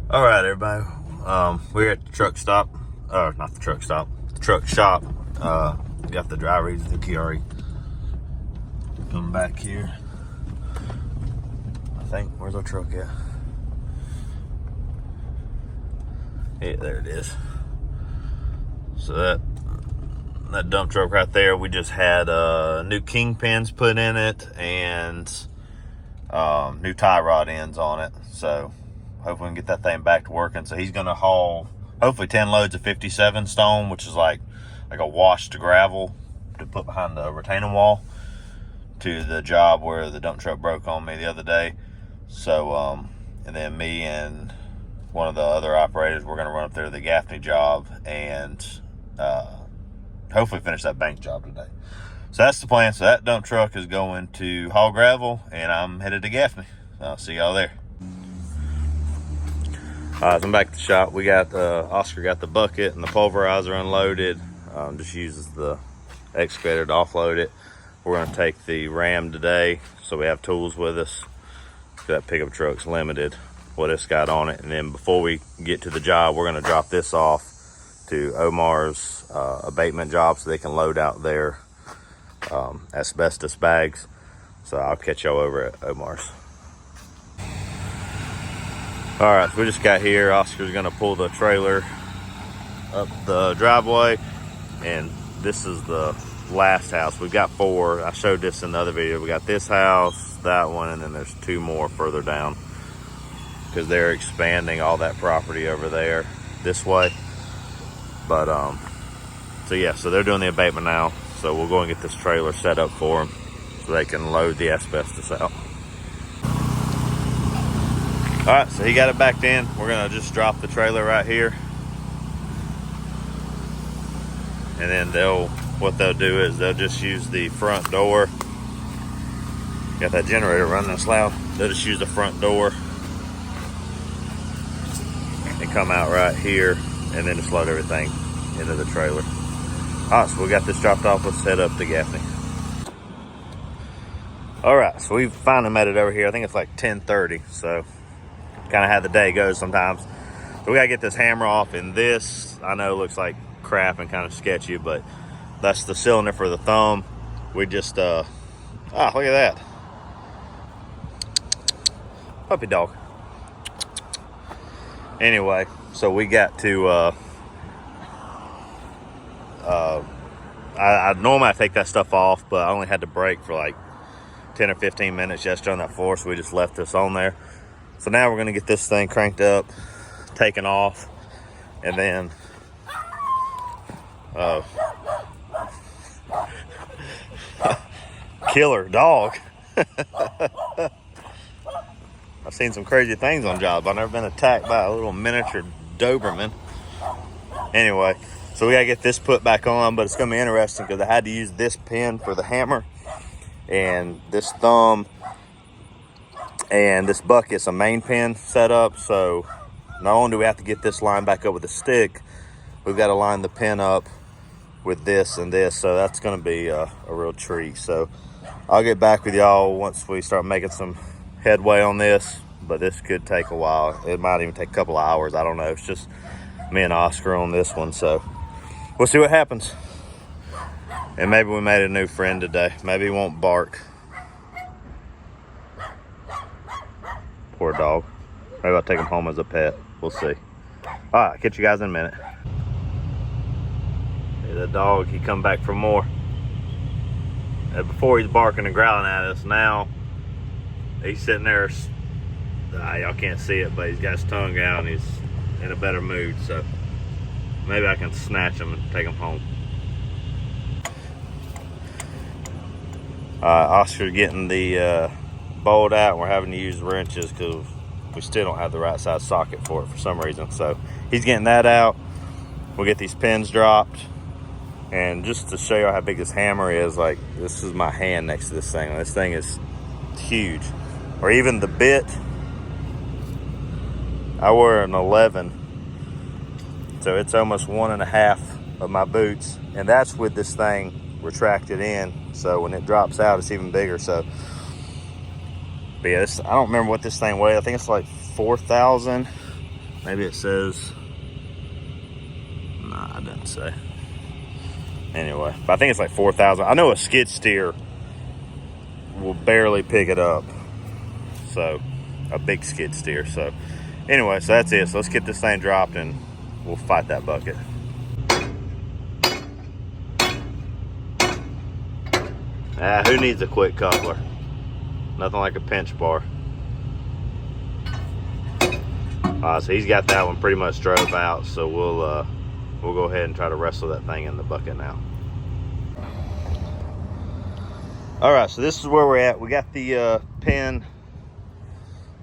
All right, everybody. We're at the truck stop, or not the truck stop, the truck shop. Got the dry reads, the Kiari. Coming back here. I think, where's our truck at? Yeah, there it is. So that dump truck right there, we just had new kingpins put in it and new tie rod ends on it. So hopefully we can get that thing back to working. So he's gonna haul hopefully 10 loads of 57 stone, which is like a washed gravel to put behind the retaining wall to the job where the dump truck broke on me the other day. So and then me and one of the other operators, we're gonna run up there to the Gaffney job and hopefully finish that bank job today. So that's the plan. So that dump truck is going to haul gravel and I'm headed to Gaffney. I'll see y'all there. So I'm back at the shop. We got Oscar got the bucket and the pulverizer unloaded. Just uses the excavator to offload it. We're going to take the Ram today, so we have tools with us. That pickup truck's limited what it's got on it. And then before we get to the job, we're going to drop this off to Omar's abatement job so they can load out their asbestos bags. So I'll catch y'all over at Omar's. All right, so we just got here. Oscar's gonna pull the trailer up the driveway, and this is the last house. We've got 4. I showed this in the other video. We got this house, that one, and then there's 2 more further down because they're expanding all that property over there this way. But so yeah, so they're doing the abatement now. So we'll go and get this trailer set up for them so they can load the asbestos out. All right, so he got it backed in. We're gonna just drop the trailer right here. And then what they'll do is they'll just use the front door. Got that generator running that's loud. They'll just use the front door and come out right here and then just load everything into the trailer. All right, so we got this dropped off. Let's head up to Gaffney. All right, so we finally made it over here. I think it's like 10:30, so kind of how the day goes sometimes. So we gotta get this hammer off, and this I know looks like crap and kind of sketchy, but that's the cylinder for the thumb. We just look at that puppy dog. Anyway, so we got to I normally take that stuff off, but I only had to brake for like 10 or 15 minutes yesterday on that floor, so we just left this on there. So now we're gonna get this thing cranked up, taken off, and then killer dog. I've seen some crazy things on jobs. I've never been attacked by a little miniature Doberman. Anyway, so we gotta get this put back on, but it's gonna be interesting because I had to use this pin for the hammer and this thumb and this bucket's a main pin set up. So not only do we have to get this line back up with a stick, we've got to line the pin up with this and this. So that's going to be a real treat. So I'll get back with y'all once we start making some headway on this, but this could take a while. It might even take a couple of hours. I don't know. It's just me and Oscar on this one. So we'll see what happens. And maybe we made a new friend today. Maybe he won't bark. Poor dog. Maybe I'll take him home as a pet. We'll see. All right, catch you guys in a minute. Hey, the dog, he come back for more. Before he's barking and growling at us, now he's sitting there. Y'all can't see it, but he's got his tongue out and he's in a better mood. So maybe I can snatch him and take him home. Oscar's getting the bolt out, and we're having to use wrenches because we still don't have the right size socket for it for some reason. So he's getting that out. We'll get these pins dropped, and just to show you how big this hammer is, like this is my hand next to this thing. This thing is huge. Or even the bit, I wear an 11, so it's almost 1.5 of my boots, and that's with this thing retracted in. So when it drops out, it's even bigger. So but yeah, I don't remember what this thing weighs. I think it's like 4,000 Maybe it says, nah, it doesn't say. Anyway, but I think it's like 4,000. I know a skid steer will barely pick it up. So, a big skid steer. So, anyway, so that's it. So let's get this thing dropped and we'll fight that bucket. Who needs a quick coupler? Nothing like a pinch bar. So he's got that one pretty much drove out. So we'll go ahead and try to wrestle that thing in the bucket now. All right, so this is where we're at. We got the pin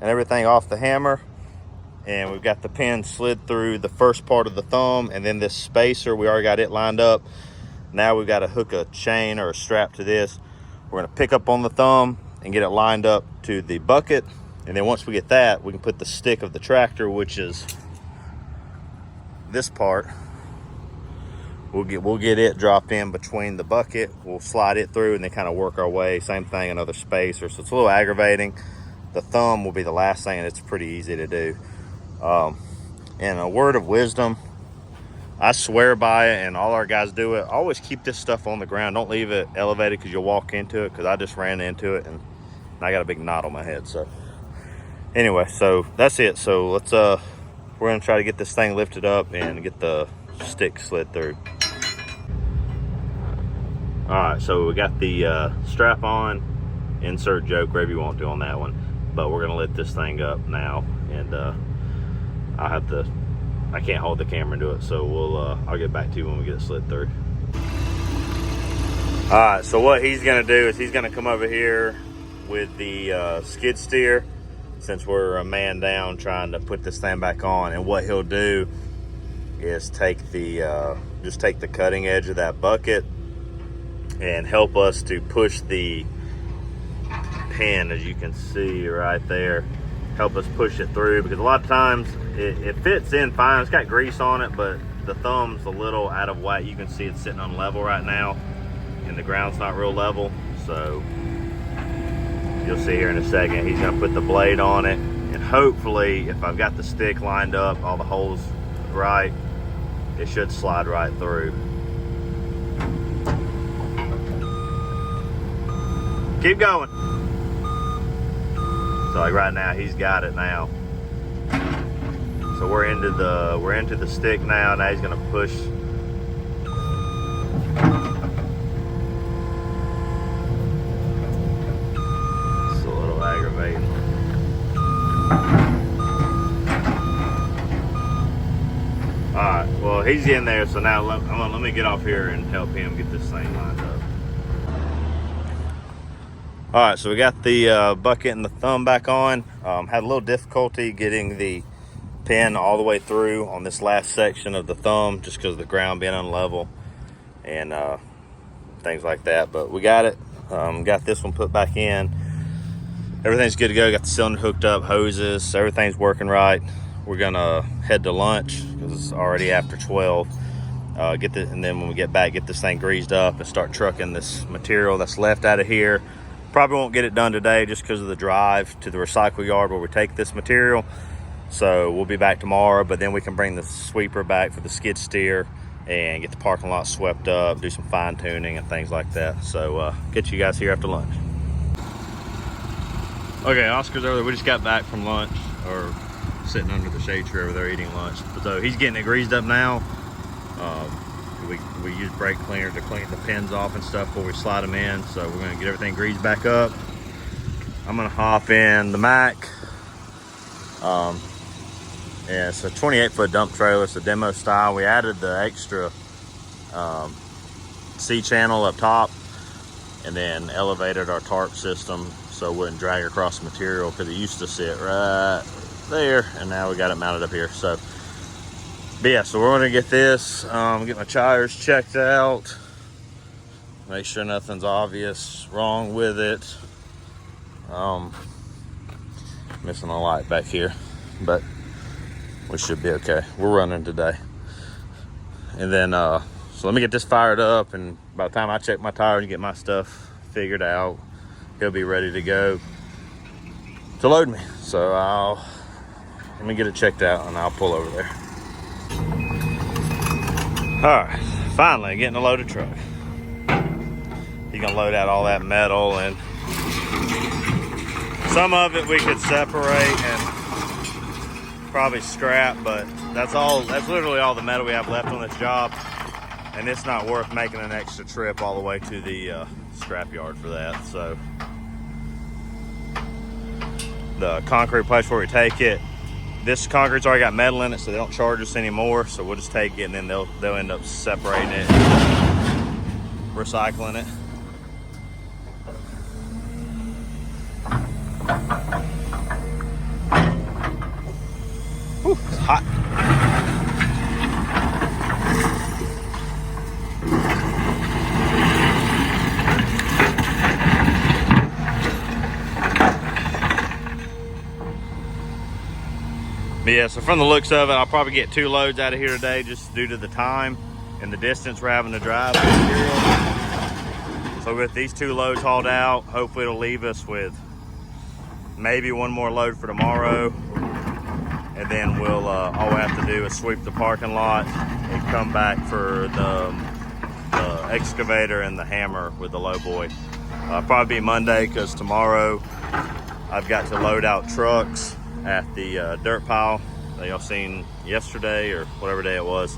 and everything off the hammer, and we've got the pin slid through the first part of the thumb, and then this spacer, we already got it lined up. Now we've got to hook a chain or a strap to this. We're going to pick up on the thumb and get it lined up to the bucket, and then once we get that, we can put the stick of the tractor, which is this part. We'll get it dropped in between the bucket. We'll slide it through and then kind of work our way. Same thing, another spacer. So it's a little aggravating. The thumb will be the last thing, and it's pretty easy to do. And a word of wisdom, I swear by it, and all our guys do it. Always keep this stuff on the ground. Don't leave it elevated because you'll walk into it, because I just ran into it and I got a big knot on my head. So anyway, so that's it. So let's we're gonna try to get this thing lifted up and get the stick slid through. All right, so we got the strap on, insert joke wherever you want to on that one, but we're gonna lift this thing up now, and I can't hold the camera and do it, so I'll get back to you when we get it slid through. All right, so what he's gonna do is he's gonna come over here with the skid steer, since we're a man down trying to put this thing back on, and what he'll do is take the just take the cutting edge of that bucket and help us to push the pin, as you can see right there, help us push it through, because a lot of times it fits in fine. It's got grease on it, but the thumb's a little out of whack. You can see it's sitting on level right now, and the ground's not real level. So you'll see here in a second, he's gonna put the blade on it, and hopefully, if I've got the stick lined up, all the holes right, it should slide right through. Keep going. So like right now, he's got it now. So we're into the stick now. Now he's gonna push. It's a little aggravating. All right, well, he's in there, so now let me get off here and help him get this thing lined up. All right, so we got the bucket and the thumb back on. Had a little difficulty getting the pin all the way through on this last section of the thumb, just because of the ground being unlevel and things like that, but we got it. Got this one put back in. Everything's good to go. Got the cylinder hooked up, hoses, everything's working right. We're gonna head to lunch because it's already after 12. And then when we get back, get this thing greased up and start trucking this material that's left out of here. Probably won't get it done today just because of the drive to the recycle yard where we take this material. So we'll be back tomorrow, but then we can bring the sweeper back for the skid steer and get the parking lot swept up, do some fine tuning and things like that. So get you guys here after lunch. Okay, Oscar's over there. We just got back from lunch, or sitting under the shade tree over there eating lunch. So he's getting it greased up now. We use brake cleaner to clean the pins off and stuff before we slide them in. So we're gonna get everything greased back up. I'm gonna hop in the Mack. And it's a 28-foot dump trailer. It's a demo style. We added the extra C-channel up top, and then elevated our tarp system so it wouldn't drag across the material, because it used to sit right there, and now we got it mounted up here. So, but yeah, so we're gonna get this, get my tires checked out, make sure nothing's obvious wrong with it. Missing a light back here, but we should be okay. We're running today. And then, so let me get this fired up, and by the time I check my tires and get my stuff figured out, he'll be ready to go to load me. So I'll let me get it checked out and I'll pull over there. All right, finally getting a loaded truck. He's gonna load out all that metal, and some of it we could separate and probably scrap, but that's literally all the metal we have left on this job, and it's not worth making an extra trip all the way to the scrap yard for that. So the concrete place where we take it, this concrete's already got metal in it, so they don't charge us anymore. So we'll just take it, and then they'll end up separating it, recycling it. Whew, it's hot. But yeah, so from the looks of it, I'll probably get 2 loads out of here today just due to the time and the distance we're having to drive. So with these 2 loads hauled out, hopefully it'll leave us with maybe 1 more load for tomorrow. And then we'll, all we have to do is sweep the parking lot and come back for the excavator and the hammer with the low boy. Probably be Monday, because tomorrow I've got to load out trucks at the dirt pile that y'all seen yesterday or whatever day it was.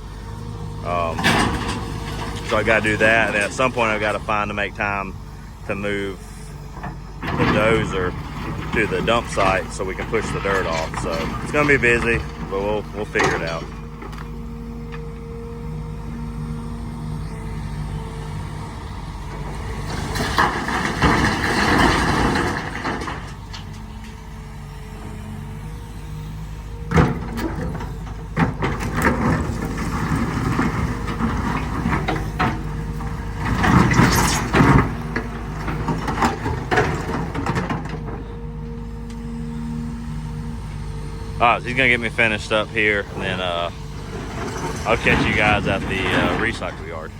So I got to do that, and then at some point I've got to find to make time to move the dozer to the dump site so we can push the dirt off. So it's gonna be busy, but we'll figure it out. Alright, so he's gonna get me finished up here, and then I'll catch you guys at the recycle yard.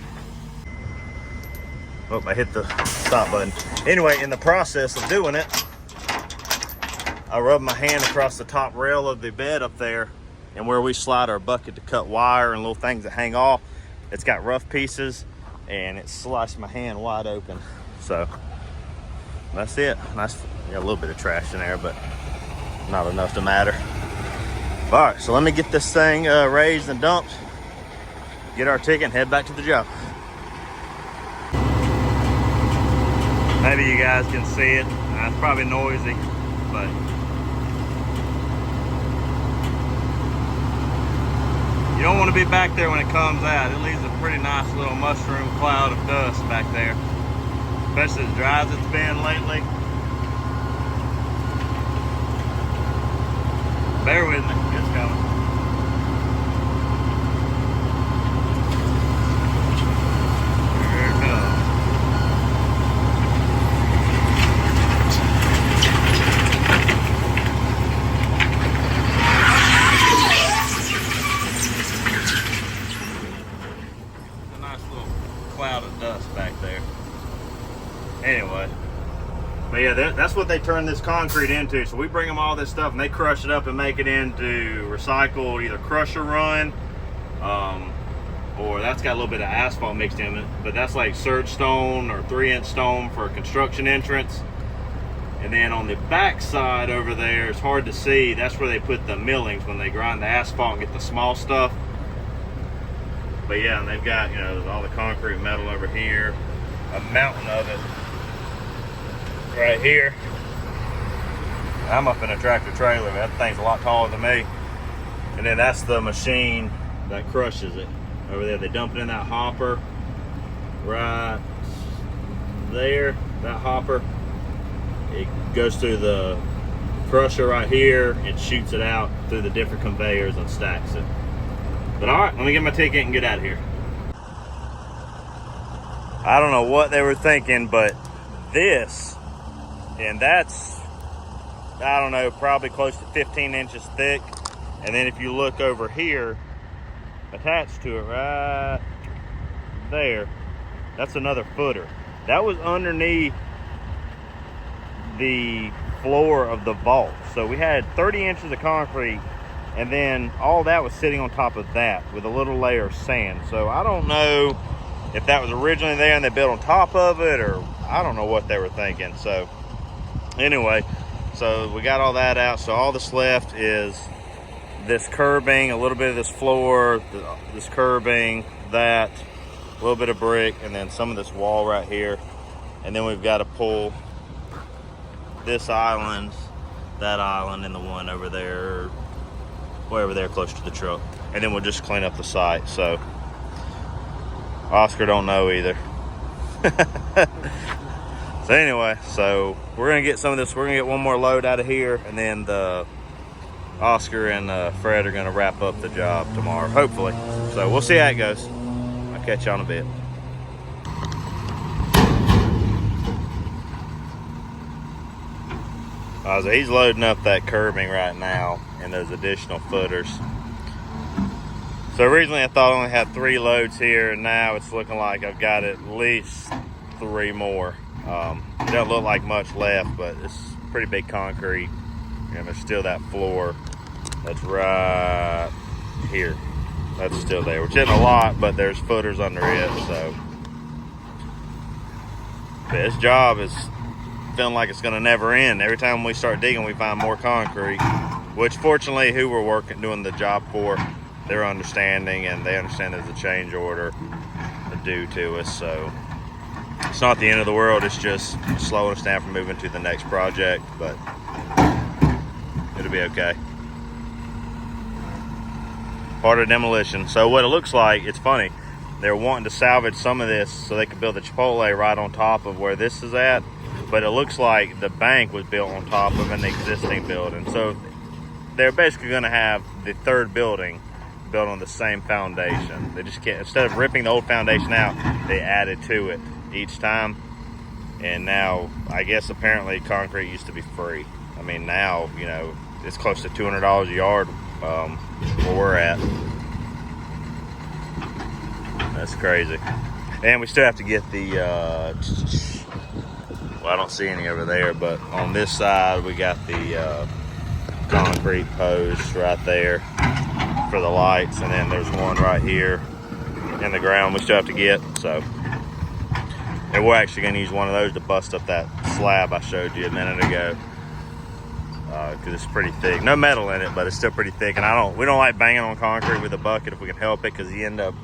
Oh, I hit the stop button. Anyway, in the process of doing it, I rubbed my hand across the top rail of the bed up there, and where we slide our bucket to cut wire and little things that hang off, it's got rough pieces, and it sliced my hand wide open. So that's it. Nice, got a little bit of trash in there, but not enough to matter. All right, so let me get this thing raised and dumped, get our ticket, and head back to the job. Maybe you guys can see it. It's probably noisy, but you don't want to be back there when it comes out. It leaves a pretty nice little mushroom cloud of dust back there, especially as dry as it's been lately. Bear with me, it's coming. Here it comes. A nice little cloud of dust back there. Anyway. But yeah, that's what they turn this concrete into. So we bring them all this stuff and they crush it up and make it into recycled, either crusher run, or that's got a little bit of asphalt mixed in it, but that's like surge stone or 3-inch stone for a construction entrance. And then on the back side over there, it's hard to see, that's where they put the millings when they grind the asphalt and get the small stuff. But yeah, and they've got, you know, all the concrete metal over here, a mountain of it right here. I'm up in a tractor trailer. That thing's a lot taller than me. And then that's the machine that crushes it over there. They dump it in that hopper right there. That hopper, it goes through the crusher right here and shoots it out through the different conveyors and stacks it. But all right, let me get my ticket and get out of here. I don't know what they were thinking, but this, and that's, I don't know, probably close to 15 inches thick. And then if you look over here, attached to it right there, that's another footer. That was underneath the floor of the vault. So we had 30 inches of concrete and then all that was sitting on top of that with a little layer of sand. So I don't know if that was originally there and they built on top of it, or I don't know what they were thinking. So anyway, so we got all that out. So all that's left is this curbing, a little bit of this floor, this curbing, that, a little bit of brick, and then some of this wall right here. And then we've got to pull this island, that island, and the one over there, way over there close to the truck. And then we'll just clean up the site. So Oscar don't know either. So anyway, so we're gonna get some of this, we're gonna get one more load out of here, and then Oscar and Fred are gonna wrap up the job tomorrow, hopefully. So we'll see how it goes. I'll catch you on a bit. So he's loading up that curbing right now and those additional footers. So originally I thought I only had 3 loads here, and now it's looking like I've got at least 3 more. It doesn't look like much left, but it's pretty big concrete, and there's still that floor that's right here. That's still there, which isn't a lot, but there's footers under it. So this job is feeling like it's gonna never end. Every time we start digging, we find more concrete, which fortunately who we're doing the job for, they're understanding, and they understand there's a change order due to us. So it's not the end of the world. It's just slowing us down from moving to the next project, but it'll be okay. Part of demolition. So what it looks like, it's funny, they're wanting to salvage some of this so they could build a Chipotle right on top of where this is at, but it looks like the bank was built on top of an existing building. So they're basically going to have the 3rd building built on the same foundation. They just can't, instead of ripping the old foundation out, they added to it each time. And now, I guess apparently concrete used to be free. I mean, now, you know, it's close to $200 a yard where we're at. That's crazy. And we still have to get the well, I don't see any over there, but on this side we got the concrete post right there for the lights, and then there's one right here in the ground we still have to get. So, and we're actually going to use one of those to bust up that slab I showed you a minute ago, because it's pretty thick. No metal in it, but it's still pretty thick. And we don't like banging on concrete with a bucket if we can help it, because you end up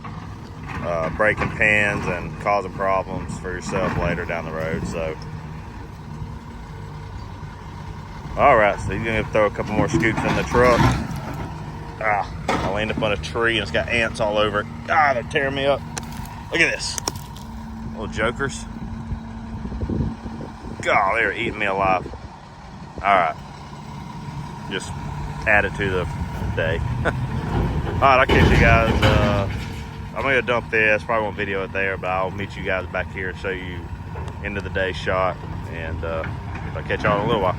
breaking pins and causing problems for yourself later down the road. So all right, so you're gonna throw a couple more scoops in the truck. I leaned up on a tree and it's got ants all over it. They're tearing me up. Look at this. Little jokers. God, they're eating me alive. All right, just add it to the day. All right, I'll catch you guys. I'm gonna dump this, probably won't video it there, but I'll meet you guys back here and show you end of the day shot, and I'll catch y'all in a little while.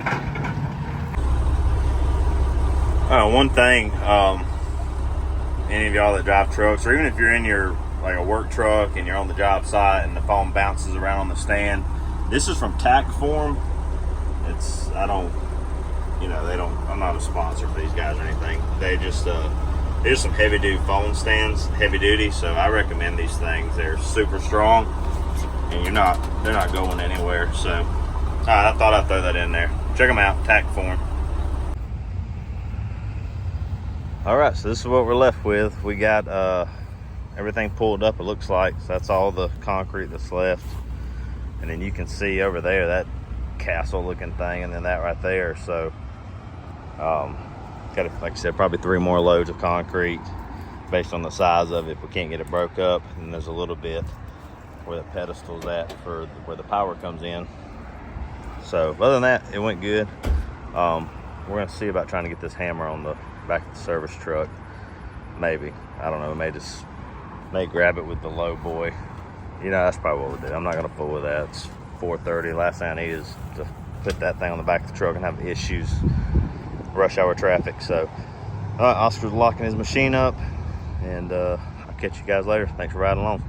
One thing, any of y'all that drive trucks, or even if you're in your like a work truck and you're on the job site and the foam bounces around on the stand, this is from Tack Form. I'm not a sponsor for these guys or anything. They're just some heavy duty foam stands, heavy duty. So I recommend these things. They're super strong, and they're not going anywhere. So I thought I'd throw that in there. Check them out, Tack Form. All right, so this is what we're left with. We got everything pulled up, it looks like. So that's all the concrete that's left. And then you can see over there that castle looking thing, and then that right there. So got, like I said, probably 3 more loads of concrete based on the size of it if we can't get it broke up. And there's a little bit where the pedestal's at for where the power comes in. So other than that, it went good. We're gonna see about trying to get this hammer on the back of the service truck. Maybe, I don't know, may grab it with the low boy. That's probably what we'll do. I'm not gonna fool with that. It's 4:30. Last thing I need is to put that thing on the back of the truck and have issues, rush hour traffic. So Oscar's locking his machine up, and I'll catch you guys later. Thanks for riding along.